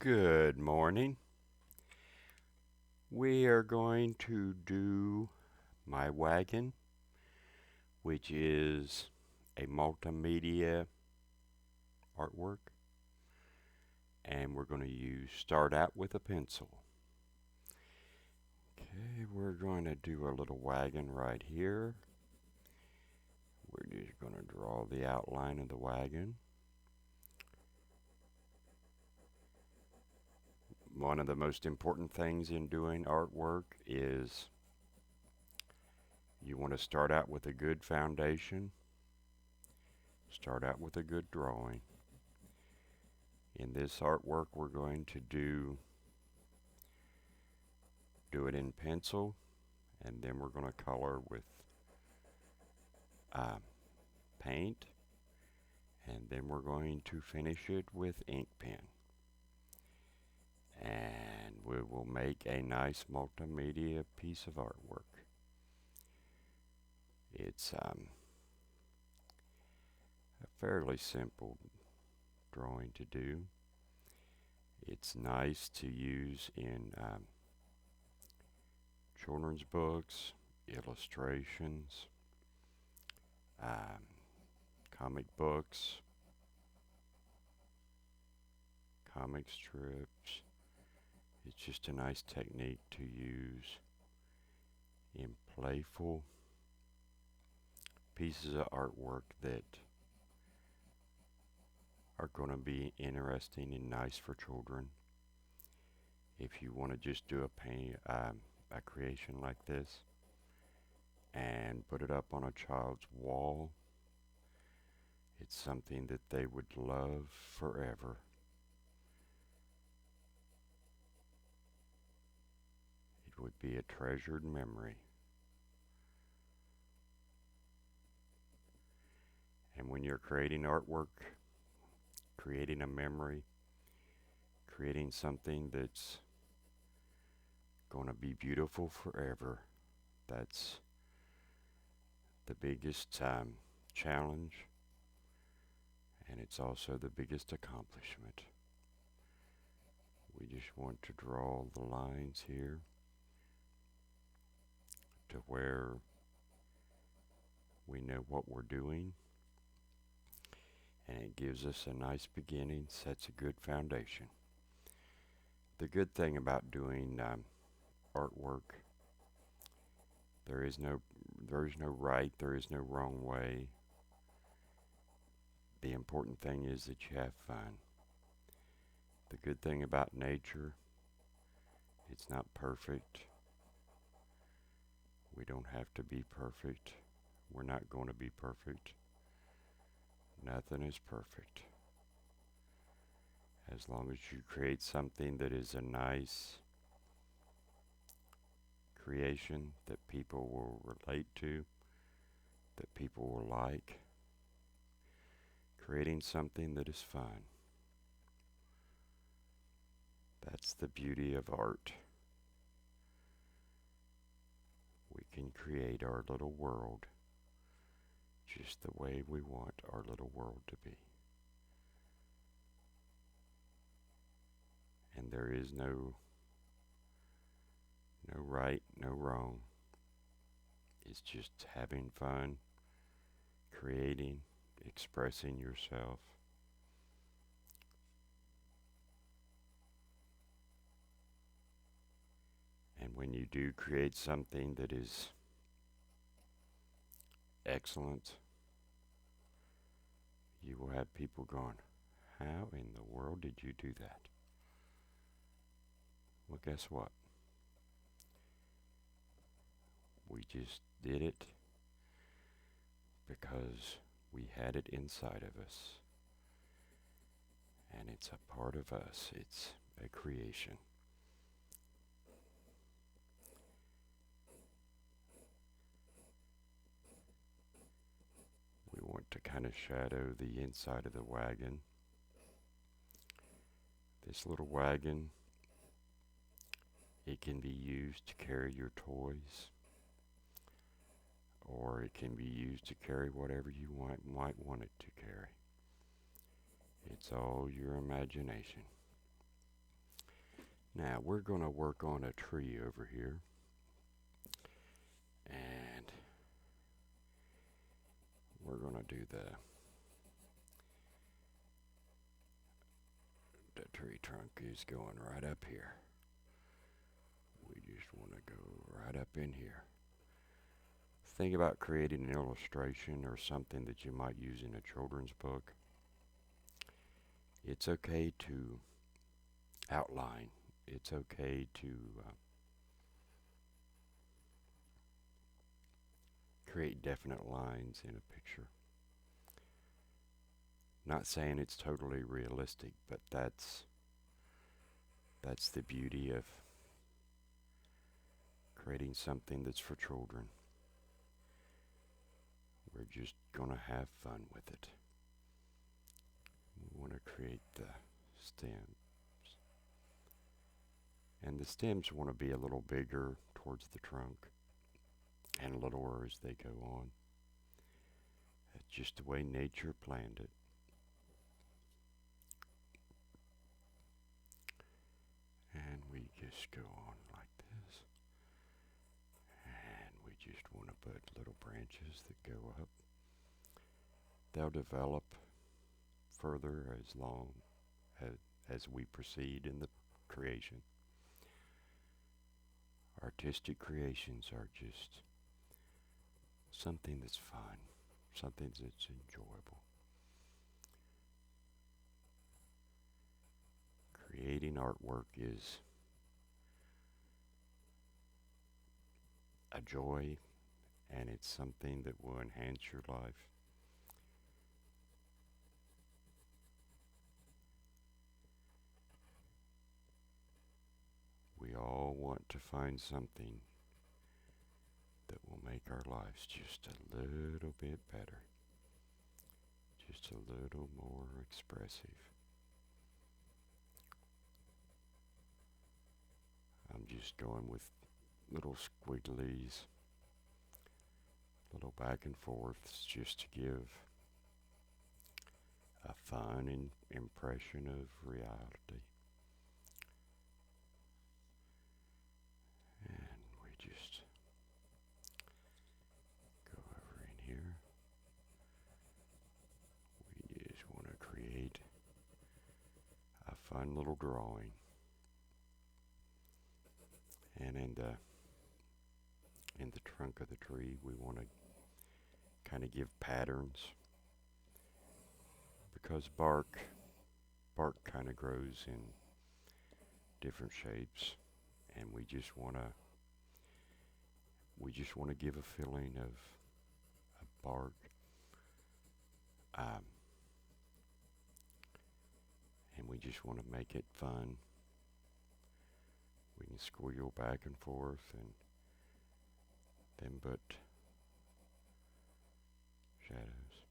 Good morning. We are going to do my wagon, which is a multimedia artwork, and we're going to start out with a pencil. Okay, we're going to do a little wagon right here. We're just going to draw the outline of the wagon. One of the most important things in doing artwork is you want to start out with a good foundation, start out with a good drawing. In this artwork, we're going to do it in pencil, and then we're going to color with uh, paint, and then we're going to finish it with ink pen. And we will make a nice multimedia piece of artwork. It's a fairly simple drawing to do. It's nice to use in children's books, illustrations, um, comic books, comic strips. It's just a nice technique to use in playful pieces of artwork that are going to be interesting and nice for children. If you want to just do a creation like this and put it up on a child's wall, it's something that they would love forever. It would be a treasured memory. And when you're creating artwork, creating a memory, creating something that's going to be beautiful forever, that's the biggest challenge, and it's also the biggest accomplishment. We just want to draw the lines here to where we know what we're doing, and it gives us a nice beginning, sets a good foundation. The good thing about doing artwork, there is no right, there is no wrong way. The important thing is that you have fun. The good thing about nature, it's not perfect. We don't have to be perfect. We're not going to be perfect. Nothing is perfect. As long as you create something that is a nice creation that people will relate to, that people will like, creating something that is fun. That's the beauty of art. We can create our little world just the way we want our little world to be. And there is no right, no wrong. It's just having fun, creating, expressing yourself. And when you do create something that is excellent, you will have people going, how in the world did you do that? Well, guess what? We just did it because we had it inside of us. And it's a part of us. It's a creation. We want to kind of shadow the inside of the wagon. This little wagon, it can be used to carry your toys, or it can be used to carry whatever you might want it to carry. It's all your imagination. Now we're going to work on a tree over here, and we're going to do the tree trunk is going right up here. We just want to go right up in here. Think about creating an illustration or something that you might use in a children's book. It's okay to outline. It's okay to create definite lines in a picture. Not saying it's totally realistic, but that's the beauty of creating something that's for children. We're just gonna have fun with it. We want to create the stems. And the stems want to be a little bigger towards the trunk and littler as they go on. That's just the way nature planned it. And we just go on like this. And we just want to put little branches that go up. They'll develop further as long as we proceed in the creation. Artistic creations are just something that's fun, something that's enjoyable. Creating artwork is a joy, and it's something that will enhance your life. We all want to find something that will make our lives just a little bit better, just a little more expressive. I'm just going with little squigglies, little back and forths, just to give a fun impression of reality. And we just go over in here. We just want to create a fun little drawing. And in the trunk of the tree, we want to kind of give patterns, because bark kind of grows in different shapes, and we just want to give a feeling of bark. And we just want to make it fun. We can squiggle back and forth and then put shadows.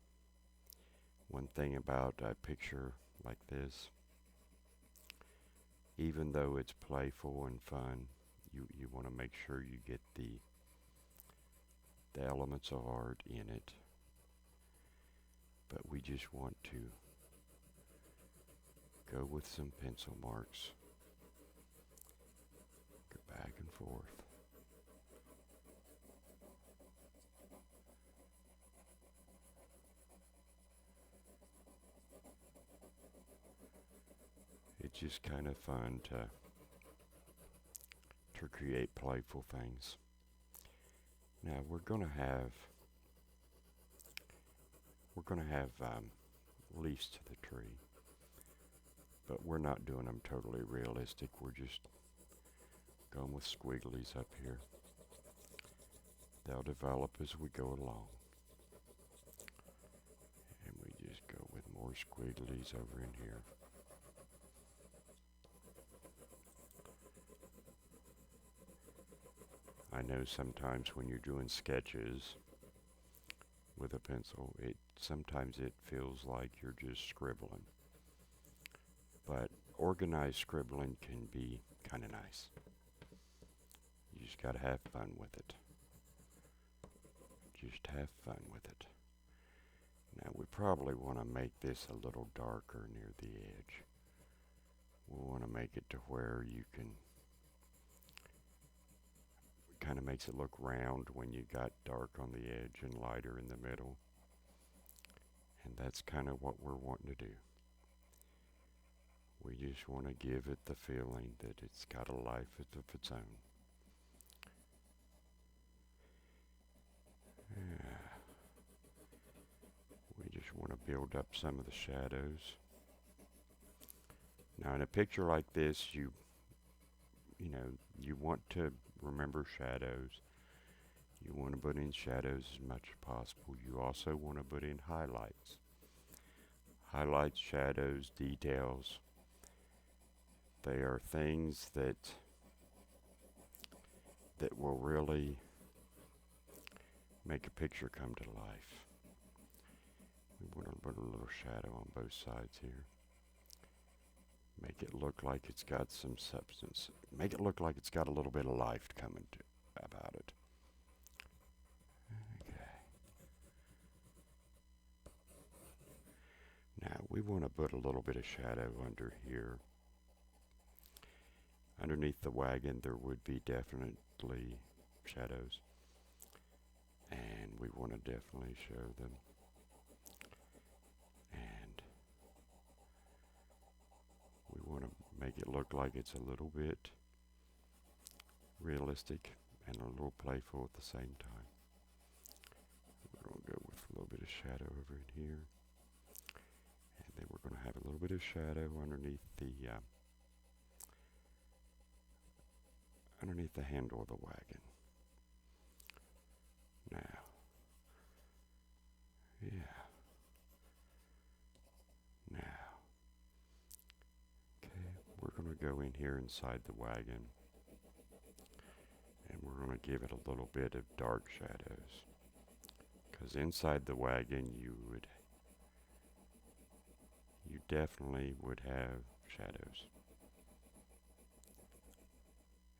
One thing about a picture like this, even though it's playful and fun, you want to make sure you get the elements of art in it. But we just want to go with some pencil marks. Go back and forth. It's just kind of fun to create playful things. Now we're gonna have leaves to the tree, but we're not doing them totally realistic. We're just going with squigglies up here. They'll develop as we go along. And we just go with more squigglies over in here. I know sometimes when you're doing sketches with a pencil, sometimes it feels like you're just scribbling. But organized scribbling can be kind of nice. You just got to have fun with it. Just have fun with it. Now we probably want to make this a little darker near the edge. we want to make it to where you can, kind of makes it look round when you got dark on the edge and lighter in the middle. And that's kind of what we're wanting to do. We just want to give it the feeling that it's got a life of its own. Yeah. We just want to build up some of the shadows. Now in a picture like this, you want to remember shadows. You want to put in shadows as much as possible. You also want to put in highlights. Highlights, shadows, details. They are things that will really make a picture come to life. We want to put a little shadow on both sides here. Make it look like it's got some substance. Make it look like it's got a little bit of life coming about it. Okay. Now we want to put a little bit of shadow under here. Underneath the wagon there would be definitely shadows. And we want to definitely show them. And we want to make it look like it's a little bit realistic and a little playful at the same time. We're going to go with a little bit of shadow over in here. And then we're going to have a little bit of shadow underneath the handle of the wagon. Now, yeah. Now, okay, we're going to go in here inside the wagon and we're going to give it a little bit of dark shadows. Because inside the wagon you definitely would have shadows.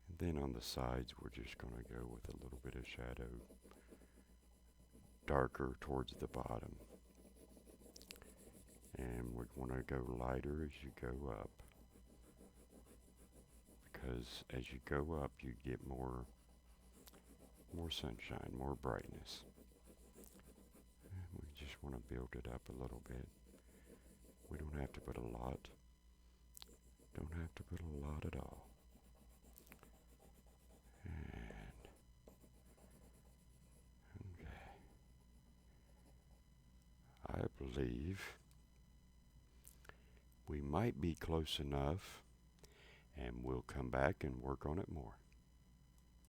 And then on the sides we're just going to go with a little bit of shadow darker towards the bottom. And we want to go lighter as you go up. Because as you go up you get more sunshine, more brightness. And we just want to build it up a little bit. We don't have to put a lot. Don't have to put a lot at all. And okay. I believe we might be close enough and we'll come back and work on it more.